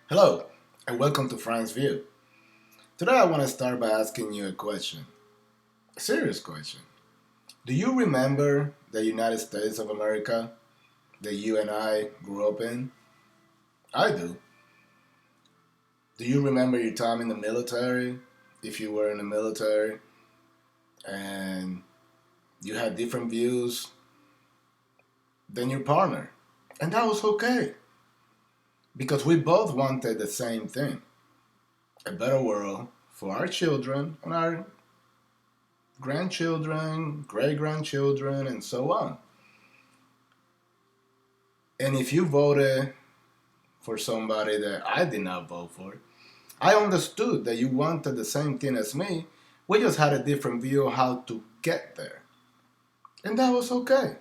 Hello, and welcome to Frank's View. Today I want to start by asking you a question. A serious question. Do you remember the United States of America that you and I grew up in? I do. Do you remember your time in the military? If you were in the military and you had different views than your partner. And that was okay because we both wanted the same thing, a better world for our children and our grandchildren, great grandchildren, and so on. And if you voted for somebody that I did not vote for, I understood that you wanted the same thing as me. We just had a different view of how to get there. And that was okay.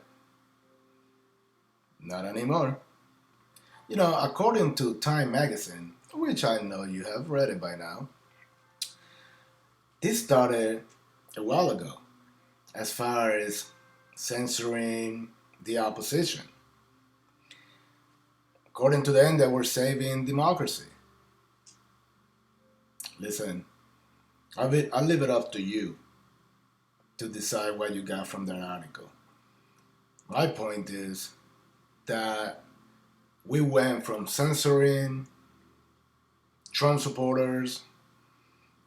Not anymore. According to Time magazine, which I know you have read it by now, this started a while ago as far as censoring the opposition. According to them, they were saving democracy. Listen, I'll leave it up to you to decide what you got from that article. My point is that we went from censoring Trump supporters,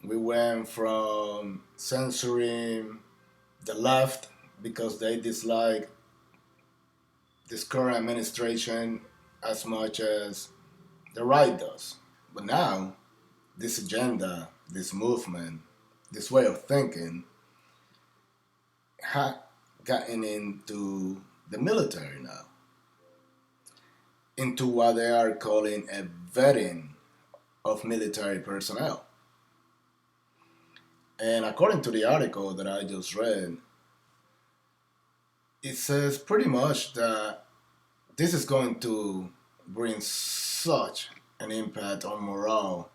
we went from censoring the left because they dislike this current administration as much as the right does. But now, this agenda, this movement, this way of thinking had gotten into the military now, into what they are calling a vetting of military personnel. And according to the article that I just read, it says pretty much that this is going to bring such an impact on morale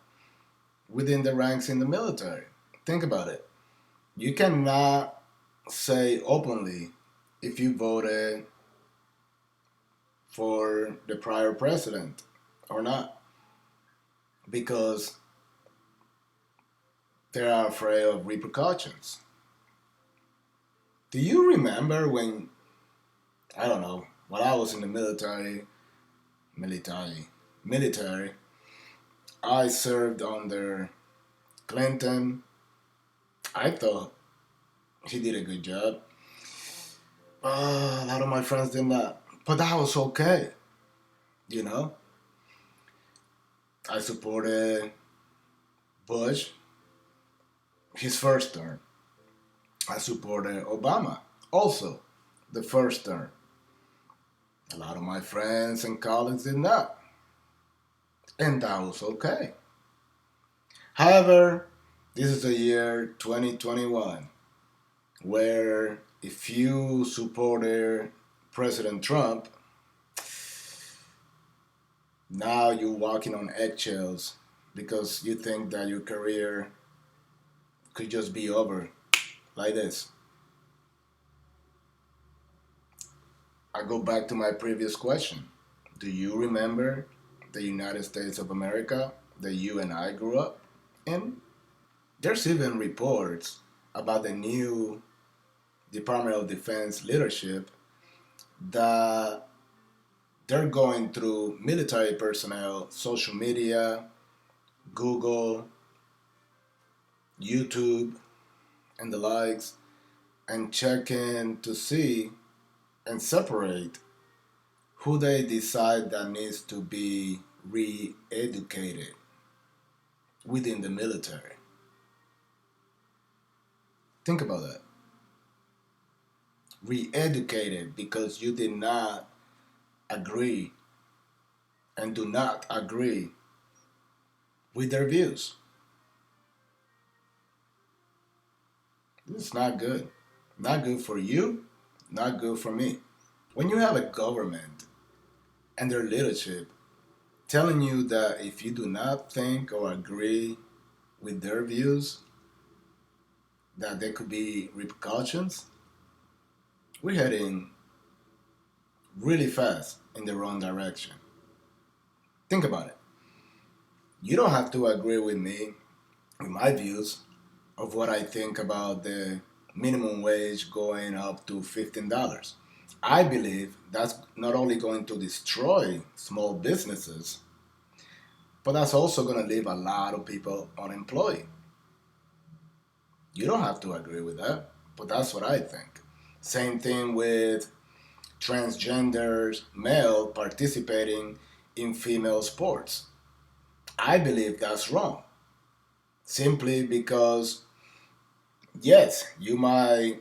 within the ranks in the military. Think about it. You cannot say openly if you voted for the prior president or not because they are afraid of repercussions. Do you remember when, I don't know, when I was in the military, I served under Clinton. I thought he did a good job. A lot of my friends did not. But that was okay, you know? I supported Bush, his first term. I supported Obama, also the first term. A lot of my friends and colleagues did not. And that was okay. However, this is the year 2021, where if you supported President Trump, now you're walking on eggshells because you think that your career could just be over like this. I go back to my previous question. Do you remember the United States of America that you and I grew up in? There's even reports about the new Department of Defense leadership that they're going through military personnel, social media, Google, YouTube, and the likes, and checking to see and separate who they decide that needs to be re-educated within the military. Think about that. Re-educated because you did not agree and do not agree with their views. This is not good. Not good for you, not good for me. When you have a government and their leadership telling you that if you do not think or agree with their views, that there could be repercussions, we're heading really fast in the wrong direction. Think about it. You don't have to agree with me, with my views of what I think about the minimum wage going up to $15. I believe that's not only going to destroy small businesses, but that's also going to leave a lot of people unemployed. You don't have to agree with that, but that's what I think. Same thing with transgenders, male participating in female sports. I believe that's wrong. Simply because, yes, you might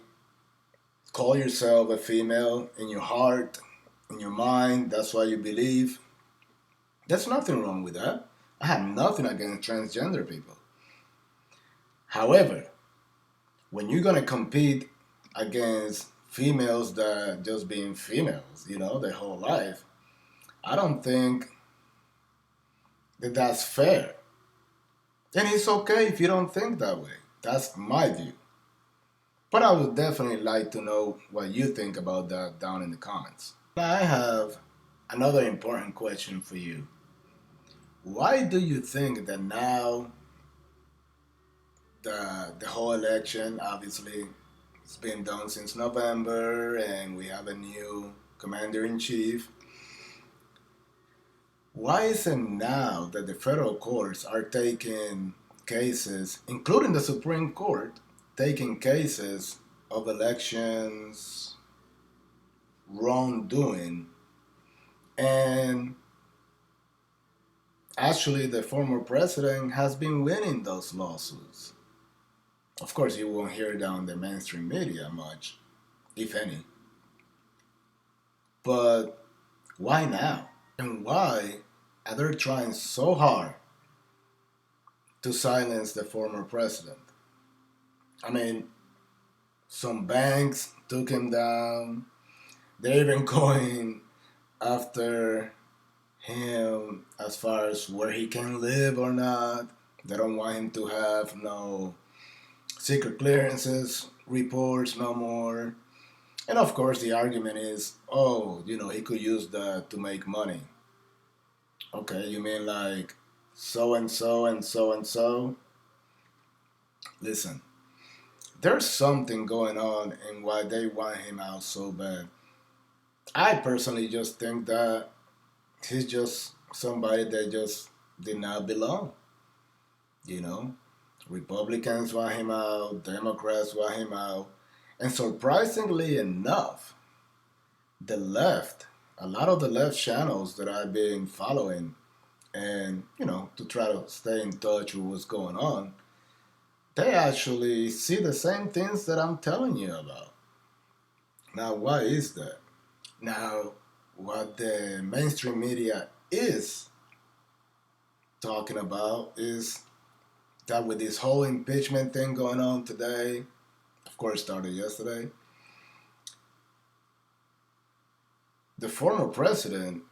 call yourself a female in your heart, in your mind, that's what you believe. There's nothing wrong with that. I have nothing against transgender people. However, when you're gonna compete against females that just being females, their whole life, I don't think that that's fair. And it's okay if you don't think that way. That's my view. But I would definitely like to know what you think about that down in the comments. I have another important question for you. Why do you think that now the whole election, obviously, it's been done since November and we have a new commander in chief? Why is it now that the federal courts are taking cases, including the Supreme Court, taking cases of elections wrongdoing, and actually the former president has been winning those lawsuits? Of course, you won't hear it on the mainstream media much, if any. But why now? And why are they trying so hard to silence the former president? I mean, some banks took him down. They're even going after him as far as where he can live or not. They don't want him to have no secret clearances reports no more. And of course, the argument is, oh, he could use that to make money. Okay, you mean like so and so and so and so? Listen, there's something going on in why they want him out so bad. I personally just think that he's just somebody that just did not belong. You know, Republicans want him out, Democrats want him out, and surprisingly enough, the left, a lot of the left channels that I've been following, and to try to stay in touch with what's going on, they actually see the same things that I'm telling you about. Now, why is that? Now, what the mainstream media is talking about is that with this whole impeachment thing going on today, of course, started yesterday, the former president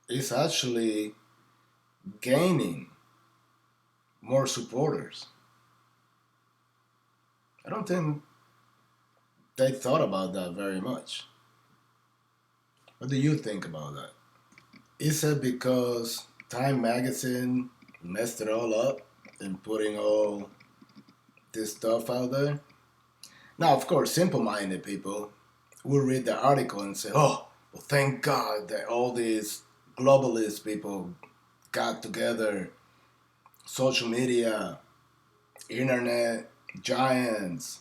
is actually gaining more supporters. I don't think they thought about that very much. What do you think about that? Is it because Time Magazine messed it all up and putting all this stuff out there? Now, of course, simple minded people will read the article and say, oh, well, thank God that all these globalist people got together, social media, internet giants,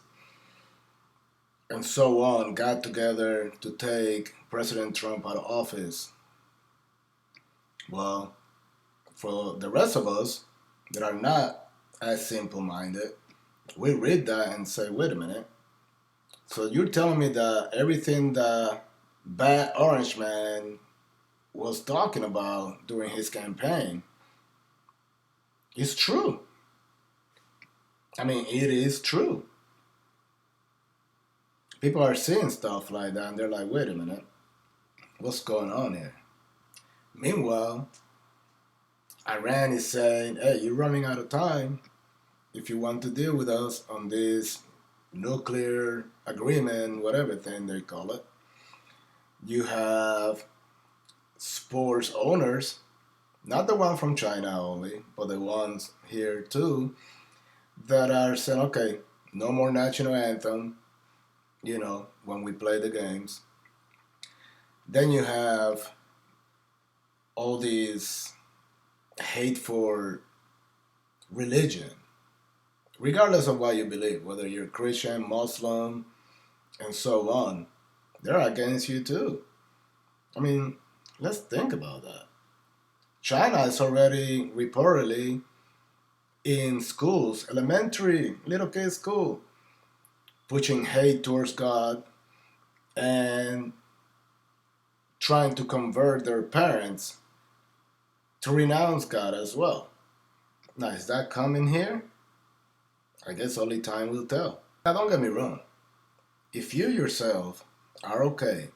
and so on, got together to take President Trump out of office. Well, for the rest of us that are not as simple minded, we read that and say, wait a minute. So you're telling me that everything that Bad Orange Man was talking about during his campaign is true. I mean, it is true. People are seeing stuff like that and they're like, wait a minute, what's going on here? Meanwhile, Iran is saying, hey, you're running out of time if you want to deal with us on this nuclear agreement, whatever thing they call it. You have sports owners Not the one from China only, but the ones here too that are saying, okay, no more national anthem, when we play the games. Then you have all these hate for religion, regardless of what you believe, whether you're Christian, Muslim, and so on. They're against you too. I mean, let's think about that. China is already reportedly in schools, elementary, little kids' school, pushing hate towards God and trying to convert their parents to renounce God as well. Now, is that coming here? I guess only time will tell. Now, don't get me wrong. If you yourself are okay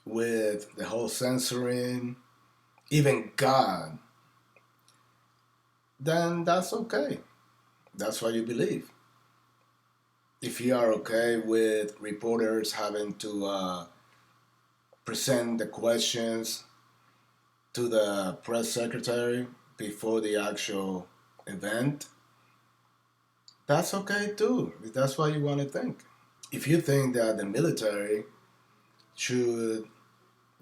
with the whole censoring, even God, then that's okay. That's what you believe. If you are okay with reporters having to present the questions to the press secretary before the actual event, that's okay too. If that's what you want to think. If you think that the military should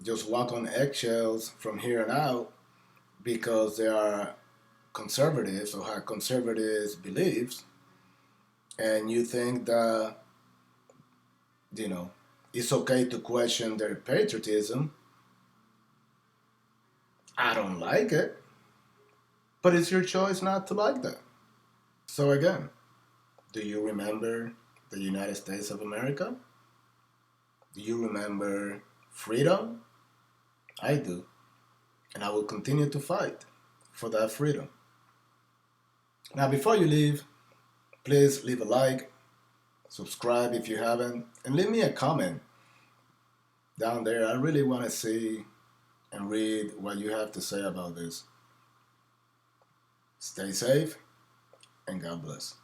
just walk on eggshells from here on out because they are conservatives or have conservative beliefs, and you think that, you know, it's okay to question their patriotism, I don't like it, but it's your choice not to like that. So again, do you remember the United States of America? Do you remember freedom? I do. And I will continue to fight for that freedom. Now, before you leave, please leave a like, subscribe if you haven't, and leave me a comment down there. I really want to see and read what you have to say about this. Stay safe and God bless.